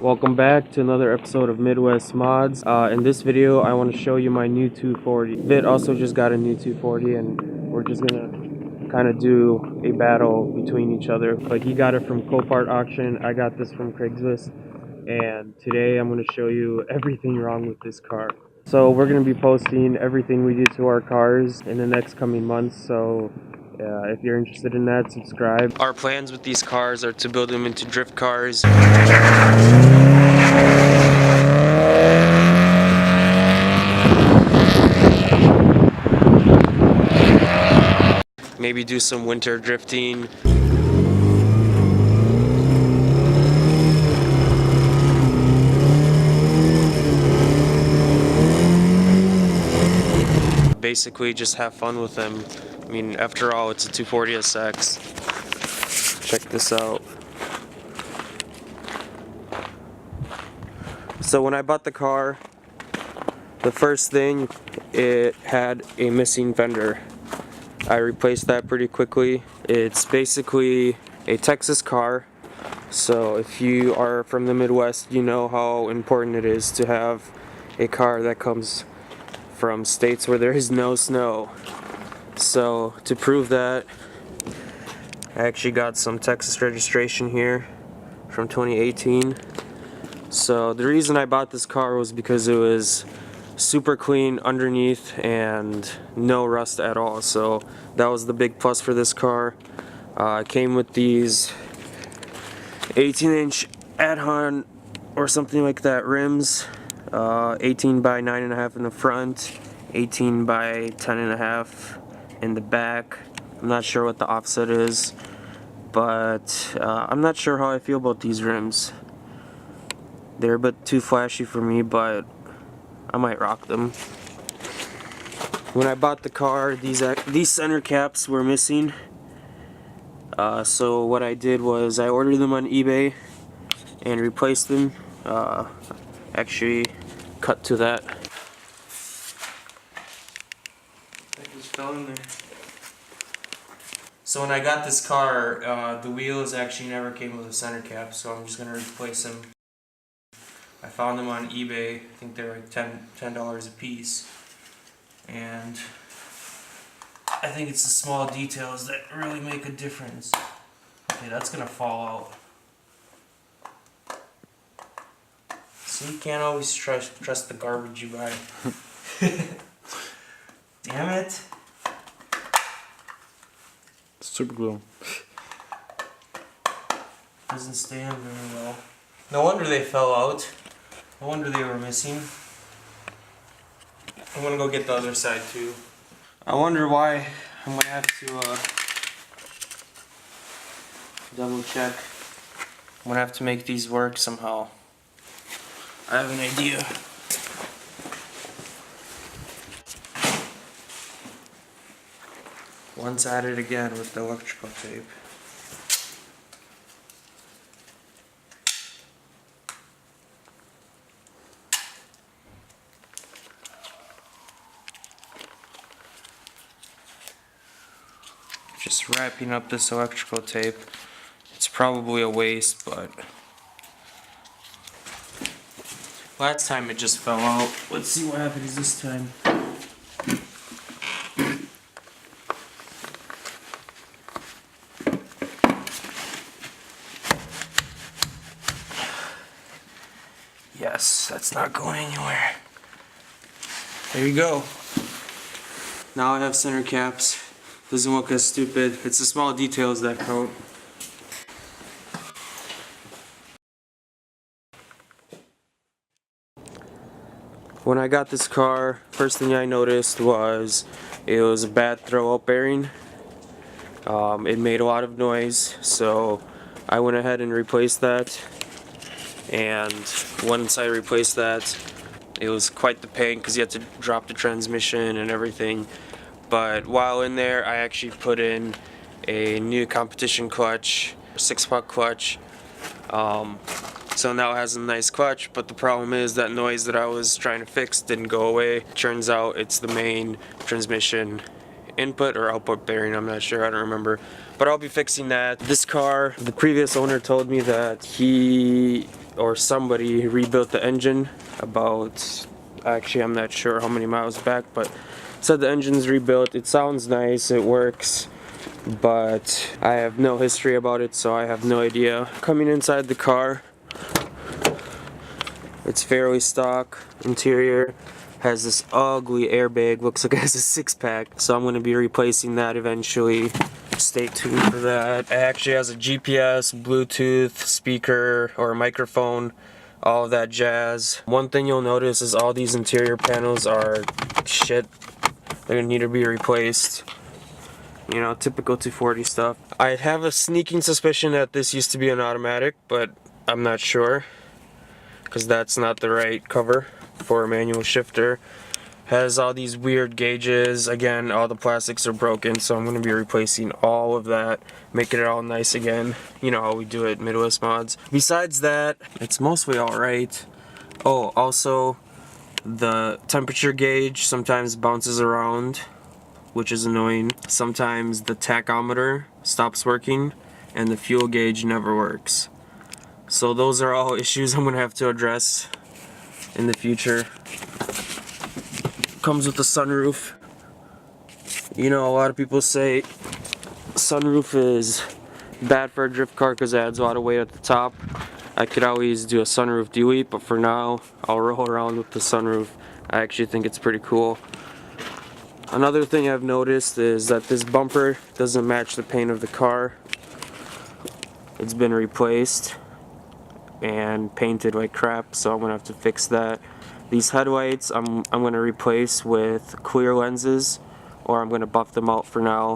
Welcome back to another episode of Midwest Mods. In this video, I want to show you my new 240. Vit also just got a new 240, and we're just gonna kind of do a battle between each other. But he got it from Copart auction. I got this from Craigslist, and today I'm going to show you everything wrong with this car. So we're going to be posting everything we do to our cars in the next coming months. So if you're interested in that, subscribe. Our plans with these cars are to build them into drift cars. Maybe do some winter drifting. Basically just have fun with them. I mean, after all, it's a 240Sx. Check this out. So when I bought the car, the first thing, it had a missing fender. I replaced that pretty quickly. It's basically a Texas car, so if you are from the Midwest, you know how important it is to have a car that comes from states where there is no snow. So to prove that, I actually got some Texas registration here from 2018. So the reason I bought this car was because it was super clean underneath and no rust at all. So that was the big plus for this car. It came with these 18-inch add-on or something like that rims. 18 by 9.5 in the front, 18 by 10.5 in the back. I'm not sure what the offset is, but I'm not sure how I feel about these rims. They're a bit too flashy for me, but I might rock them. When I bought the car, these center caps were missing. So what I did was I ordered them on eBay and replaced them. Actually, cut to that. I just fell in there. So when I got this car, the wheels actually never came with a center cap, so I'm just gonna replace them. I found them on eBay. I think they're like $10 a piece, and I think it's the small details that really make a difference. Okay, that's gonna fall out. See, you can't always trust the garbage you buy. Damn it! Super glue. Doesn't stand very well. No wonder they fell out. No wonder they were missing. I'm gonna go get the other side too. I wonder why. I'm gonna have to double check. I'm gonna have to make these work somehow. I have an idea. Once at it again with the electrical tape. Just wrapping up this electrical tape. It's probably a waste, but last time it just fell out. Let's see what happens this time. Yes, that's not going anywhere. There you go. Now I have center caps. Doesn't look as stupid. It's the small details that count. When I got this car, first thing I noticed was it was a bad throw-up bearing. It made a lot of noise, so I went ahead and replaced that. And once I replaced that, it was quite the pain because you had to drop the transmission and everything. But while in there, I actually put in a new competition clutch, 6-puck clutch. So now it has a nice clutch, but the problem is that noise that I was trying to fix didn't go away. Turns out it's the main transmission input or output bearing, I'm not sure, I don't remember. But I'll be fixing that. This car, the previous owner told me that he or somebody rebuilt the engine about, actually I'm not sure how many miles back, but said the engine's rebuilt. It sounds nice, it works, but I have no history about it, so I have no idea. Coming inside the car, it's fairly stock interior. Has this ugly airbag, looks like it has a 6-pack, so I'm going to be replacing that eventually. Stay tuned for that. It actually has a GPS, Bluetooth, speaker, or a microphone, all of that jazz. One thing you'll notice is all these interior panels are shit. They're going to need to be replaced. You know, typical 240 stuff. I have a sneaking suspicion that this used to be an automatic, but I'm not sure, because that's not the right cover for a manual shifter. Has all these weird gauges. Again, all the plastics are broken, so I'm going to be replacing all of that, making it all nice again. You know how we do it, Midwest Mods. Besides that, it's mostly alright. Oh, also, the temperature gauge sometimes bounces around, which is annoying. Sometimes the tachometer stops working, and the fuel gauge never works. So those are all issues I'm going to have to address in the future. Comes with a sunroof. You know, a lot of people say sunroof is bad for a drift car because it adds a lot of weight at the top. I could always do a sunroof delete, but for now I'll roll around with the sunroof. I actually think it's pretty cool. Another thing I've noticed is that this bumper doesn't match the paint of the car. It's been replaced and painted like crap, so I'm gonna have to fix that. These headlights I'm gonna replace with clear lenses, or I'm gonna buff them out for now.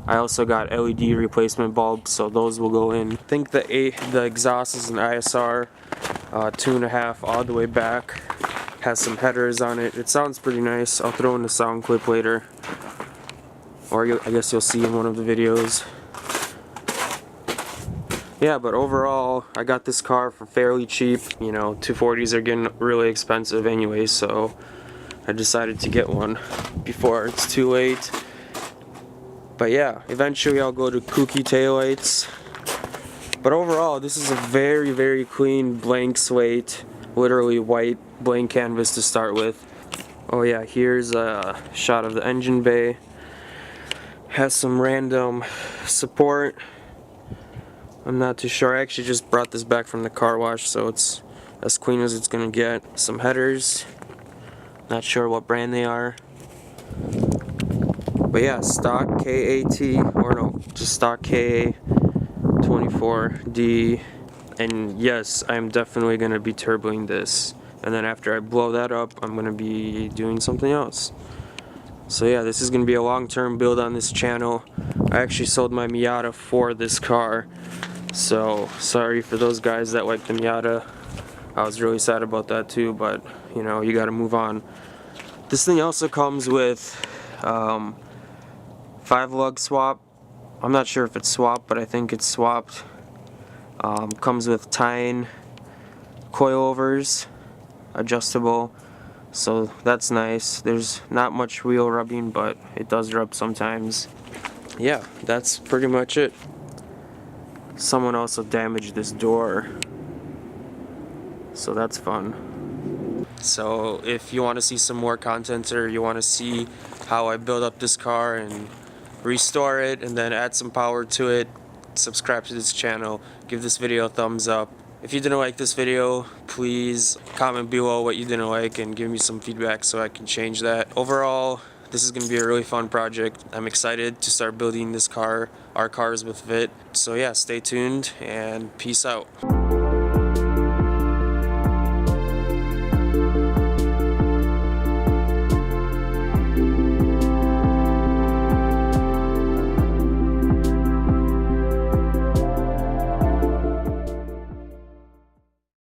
I also got LED replacement bulbs, so those will go in. I think the exhaust is an ISR 2.5 all the way back. Has some headers on it. It sounds pretty nice. I'll throw in the sound clip later, or I guess you'll see in one of the videos. Yeah, but overall, I got this car for fairly cheap. You know, 240s are getting really expensive anyway, so I decided to get one before it's too late. But yeah, eventually I'll go to kooky taillights. But overall, this is a very, very clean blank slate, literally white blank canvas to start with. Oh yeah, here's a shot of the engine bay. Has some random support. I'm not too sure. I actually just brought this back from the car wash, so it's as clean as it's gonna get. Some headers. Not sure what brand they are. But yeah, stock KAT, or no, just stock KA24D. And yes, I'm definitely gonna be turboing this. And then after I blow that up, I'm gonna be doing something else. So yeah, this is gonna be a long-term build on this channel. I actually sold my Miata for this car. So, sorry for those guys that like the Miata. I was really sad about that too, but, you know, you gotta move on. This thing also comes with 5-lug swap. I'm not sure if it's swapped, but I think it's swapped. Comes with tying coilovers, adjustable, so that's nice. There's not much wheel rubbing, but it does rub sometimes. Yeah, that's pretty much it. Someone also damaged this door, so that's fun. So if you want to see some more content, or you want to see how I build up this car and restore it and then add some power to it, subscribe to this channel, give this video a thumbs up. If you didn't like this video, please comment below what you didn't like and give me some feedback so I can change that. Overall, this is going to be a really fun project. I'm excited to start building this car, our cars with it. So yeah, stay tuned and peace out.